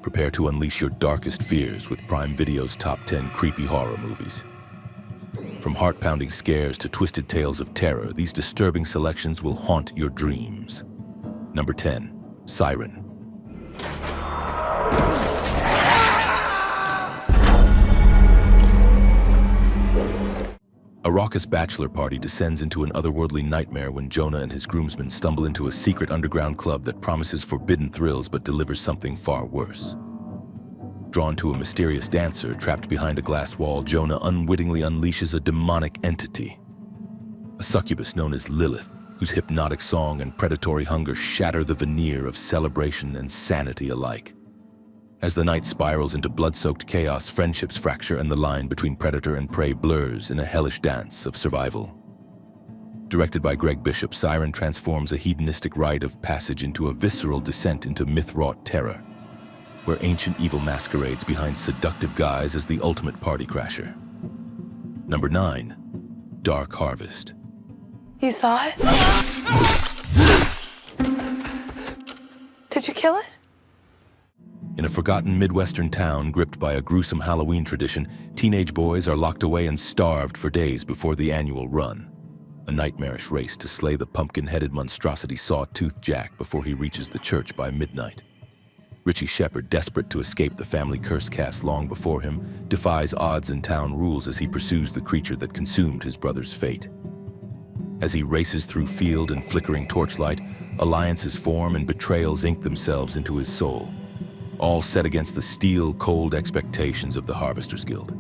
Prepare to unleash your darkest fears with Prime Video's top 10 creepy horror movies. From heart-pounding scares to twisted tales of terror, these disturbing selections will haunt your dreams. Number 10, Siren. A raucous bachelor party descends into an otherworldly nightmare when Jonah and his groomsmen stumble into a secret underground club that promises forbidden thrills but delivers something far worse. Drawn to a mysterious dancer trapped behind a glass wall, Jonah unwittingly unleashes a demonic entity. A succubus known as Lilith, whose hypnotic song and predatory hunger shatter the veneer of celebration and sanity alike. As the night spirals into blood-soaked chaos, friendships fracture and the line between predator and prey blurs in a hellish dance of survival. Directed by Greg Bishop, Siren transforms a hedonistic rite of passage into a visceral descent into myth-wrought terror, where ancient evil masquerades behind seductive guise as the ultimate party crasher. Number 9, Dark Harvest. You saw it? Did you kill it? In a forgotten Midwestern town gripped by a gruesome Halloween tradition, teenage boys are locked away and starved for days before the annual run. A nightmarish race to slay the pumpkin-headed monstrosity Sawtooth Jack before he reaches the church by midnight. Richie Shepherd, desperate to escape the family curse cast long before him, defies odds and town rules as he pursues the creature that consumed his brother's fate. As he races through field and flickering torchlight, alliances form and betrayals ink themselves into his soul, all set against the steel-cold expectations of the Harvesters Guild.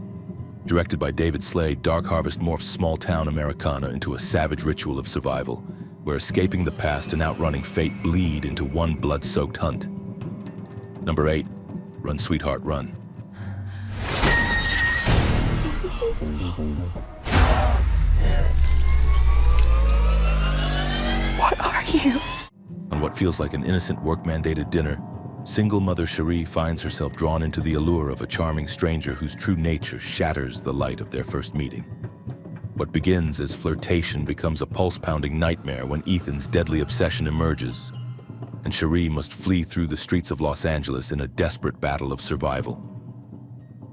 Directed by David Slade, Dark Harvest morphs small-town Americana into a savage ritual of survival, where escaping the past and outrunning fate bleed into one blood-soaked hunt. Number 8, Run Sweetheart Run. What are you? On what feels like an innocent work-mandated dinner, single mother Cherie finds herself drawn into the allure of a charming stranger whose true nature shatters the light of their first meeting. What begins as flirtation becomes a pulse-pounding nightmare when Ethan's deadly obsession emerges, and Cherie must flee through the streets of Los Angeles in a desperate battle of survival.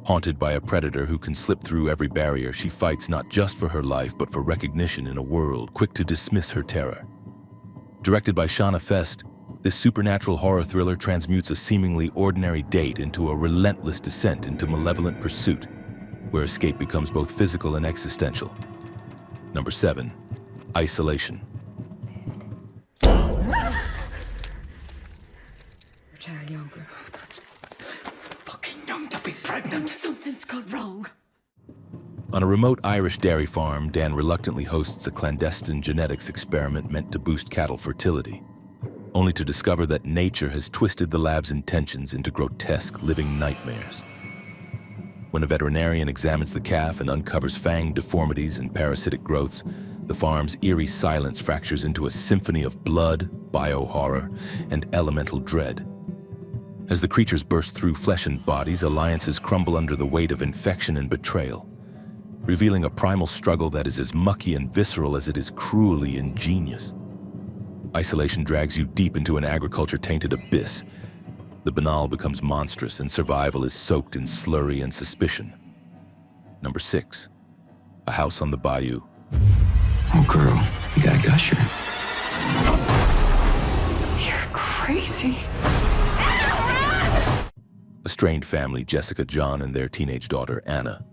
Haunted by a predator who can slip through every barrier, she fights not just for her life but for recognition in a world quick to dismiss her terror. Directed by Shauna Fest, this supernatural horror thriller transmutes a seemingly ordinary date into a relentless descent into malevolent pursuit, where escape becomes both physical and existential. Number 7, Isolation. Child younger. Fucking young to be pregnant. Something's gone wrong. On a remote Irish dairy farm, Dan reluctantly hosts a clandestine genetics experiment meant to boost cattle fertility, only to discover that nature has twisted the lab's intentions into grotesque living nightmares. When a veterinarian examines the calf and uncovers fanged deformities and parasitic growths, the farm's eerie silence fractures into a symphony of blood, bio-horror, and elemental dread. As the creatures burst through flesh and bodies, alliances crumble under the weight of infection and betrayal, revealing a primal struggle that is as mucky and visceral as it is cruelly ingenious. Isolation drags you deep into an agriculture-tainted abyss. The banal becomes monstrous and survival is soaked in slurry and suspicion. Number 6, A House on the Bayou. Oh, girl, you got a gusher. You're crazy. A strained family, Jessica, John, and their teenage daughter, Anna,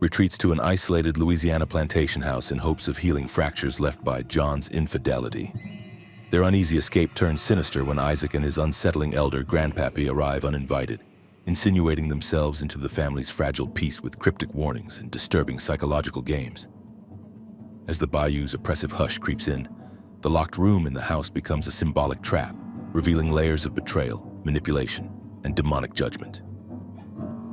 retreats to an isolated Louisiana plantation house in hopes of healing fractures left by John's infidelity. Their uneasy escape turns sinister when Isaac and his unsettling elder, Grandpappy, arrive uninvited, insinuating themselves into the family's fragile peace with cryptic warnings and disturbing psychological games. As the Bayou's oppressive hush creeps in, the locked room in the house becomes a symbolic trap, revealing layers of betrayal, manipulation, and demonic judgment.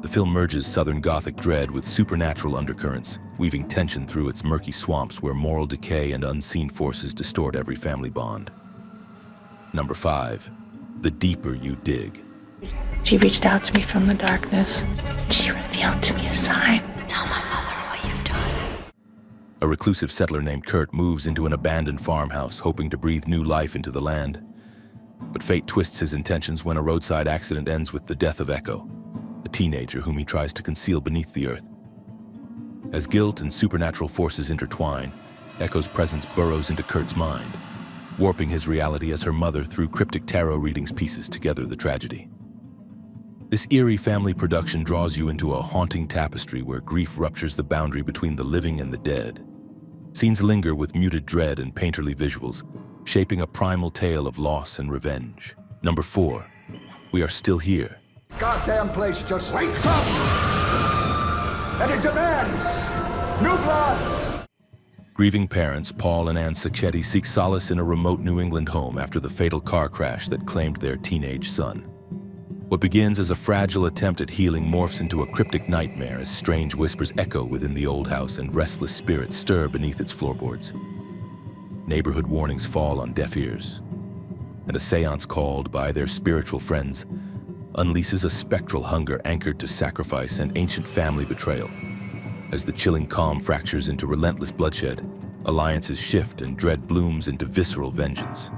The film merges Southern Gothic dread with supernatural undercurrents, weaving tension through its murky swamps where moral decay and unseen forces distort every family bond. Number 5, The Deeper You Dig. She reached out to me from the darkness. She revealed to me a sign. Tell my mother what you've done. A reclusive settler named Kurt moves into an abandoned farmhouse, hoping to breathe new life into the land. But fate twists his intentions when a roadside accident ends with the death of Echo, a teenager whom he tries to conceal beneath the earth. As guilt and supernatural forces intertwine, Echo's presence burrows into Kurt's mind, warping his reality as her mother, through cryptic tarot readings, pieces together the tragedy. This eerie family production draws you into a haunting tapestry where grief ruptures the boundary between the living and the dead. Scenes linger with muted dread and painterly visuals, shaping a primal tale of loss and revenge. Number 4, We Are Still Here. Goddamn place just wakes up! And it demands new blood! Grieving parents Paul and Ann Sacchetti seek solace in a remote New England home after the fatal car crash that claimed their teenage son. What begins as a fragile attempt at healing morphs into a cryptic nightmare as strange whispers echo within the old house and restless spirits stir beneath its floorboards. Neighborhood warnings fall on deaf ears, and a seance called by their spiritual friends unleashes a spectral hunger anchored to sacrifice and ancient family betrayal. As the chilling calm fractures into relentless bloodshed, alliances shift and dread blooms into visceral vengeance.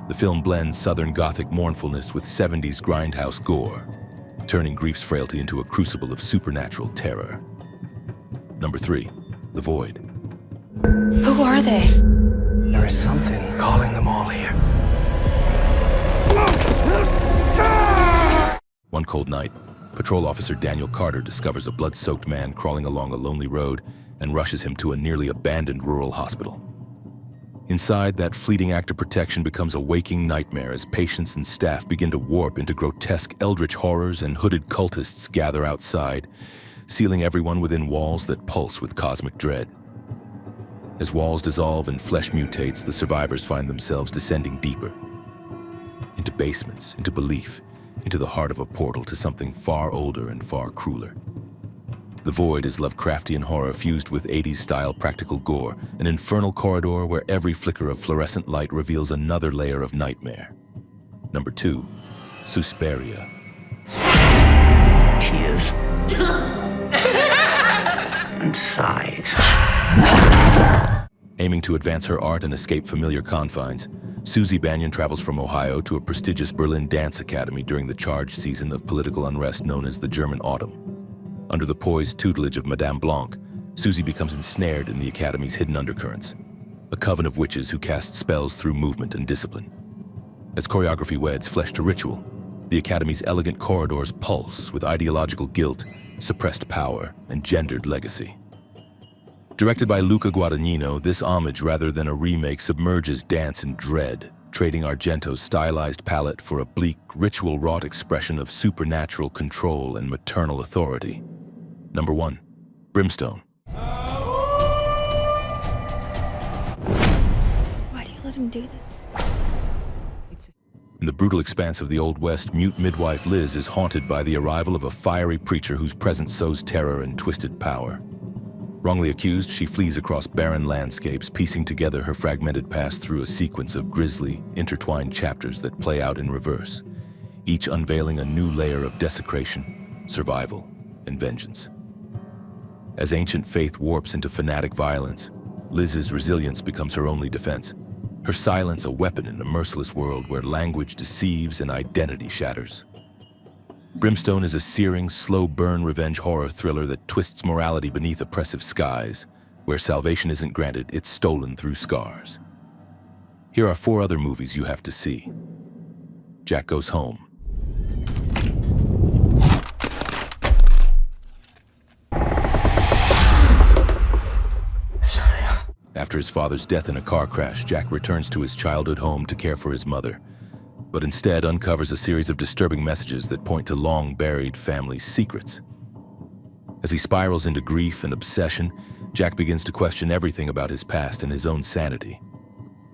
The film blends Southern Gothic mournfulness with 70s grindhouse gore, turning grief's frailty into a crucible of supernatural terror. Number 3, The Void. Who are they? There is something calling them all here. One cold night, Patrol Officer Daniel Carter discovers a blood-soaked man crawling along a lonely road and rushes him to a nearly abandoned rural hospital. Inside, that fleeting act of protection becomes a waking nightmare as patients and staff begin to warp into grotesque eldritch horrors and hooded cultists gather outside, sealing everyone within walls that pulse with cosmic dread. As walls dissolve and flesh mutates, the survivors find themselves descending deeper. Into basements, into belief, into the heart of a portal to something far older and far crueler. The Void is Lovecraftian horror fused with 80s-style practical gore, an infernal corridor where every flicker of fluorescent light reveals another layer of nightmare. Number 2, Susperia. Tears. And sighs. Aiming to advance her art and escape familiar confines, Susie Banyan travels from Ohio to a prestigious Berlin dance academy during the charged season of political unrest known as the German Autumn. Under the poised tutelage of Madame Blanc, Susie becomes ensnared in the academy's hidden undercurrents, a coven of witches who cast spells through movement and discipline. As choreography weds flesh to ritual, the academy's elegant corridors pulse with ideological guilt, suppressed power, and gendered legacy. Directed by Luca Guadagnino, this homage rather than a remake submerges dance in dread, trading Argento's stylized palette for a bleak, ritual-wrought expression of supernatural control and maternal authority. Number 1, Brimstone. Why do you let him do this? In the brutal expanse of the Old West, mute midwife Liz is haunted by the arrival of a fiery preacher whose presence sows terror and twisted power. Wrongly accused, she flees across barren landscapes, piecing together her fragmented past through a sequence of grisly, intertwined chapters that play out in reverse, each unveiling a new layer of desecration, survival, and vengeance. As ancient faith warps into fanatic violence, Liz's resilience becomes her only defense, her silence a weapon in a merciless world where language deceives and identity shatters. Brimstone is a searing, slow-burn revenge horror thriller that twists morality beneath oppressive skies. Where salvation isn't granted, it's stolen through scars. Here are 4 other movies you have to see. Jack Goes Home. After his father's death in a car crash, Jack returns to his childhood home to care for his mother, but instead uncovers a series of disturbing messages that point to long-buried family secrets. As he spirals into grief and obsession, Jack begins to question everything about his past and his own sanity.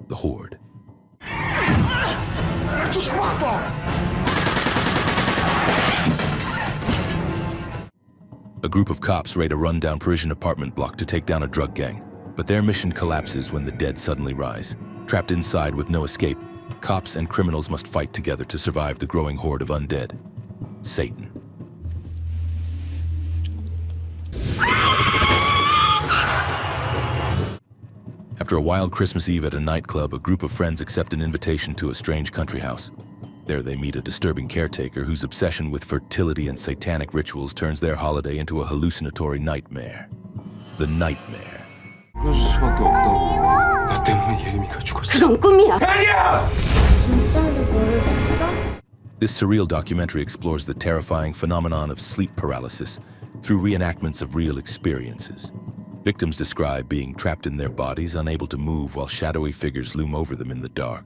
The Horde. Just rock on! A group of cops raid a rundown Parisian apartment block to take down a drug gang, but their mission collapses when the dead suddenly rise. Trapped inside with no escape, cops and criminals must fight together to survive the growing horde of undead. Satan. After a wild Christmas Eve at a nightclub, a group of friends accept an invitation to a strange country house. There they meet a disturbing caretaker whose obsession with fertility and satanic rituals turns their holiday into a hallucinatory nightmare. The Nightmare. 그럴 수밖에 없다고. 너 때문에 예림이가 죽었어. 그건 꿈이야. 진짜로 모르겠어? This surreal documentary explores the terrifying phenomenon of sleep paralysis through reenactments of real experiences. Victims describe being trapped in their bodies, unable to move while shadowy figures loom over them in the dark.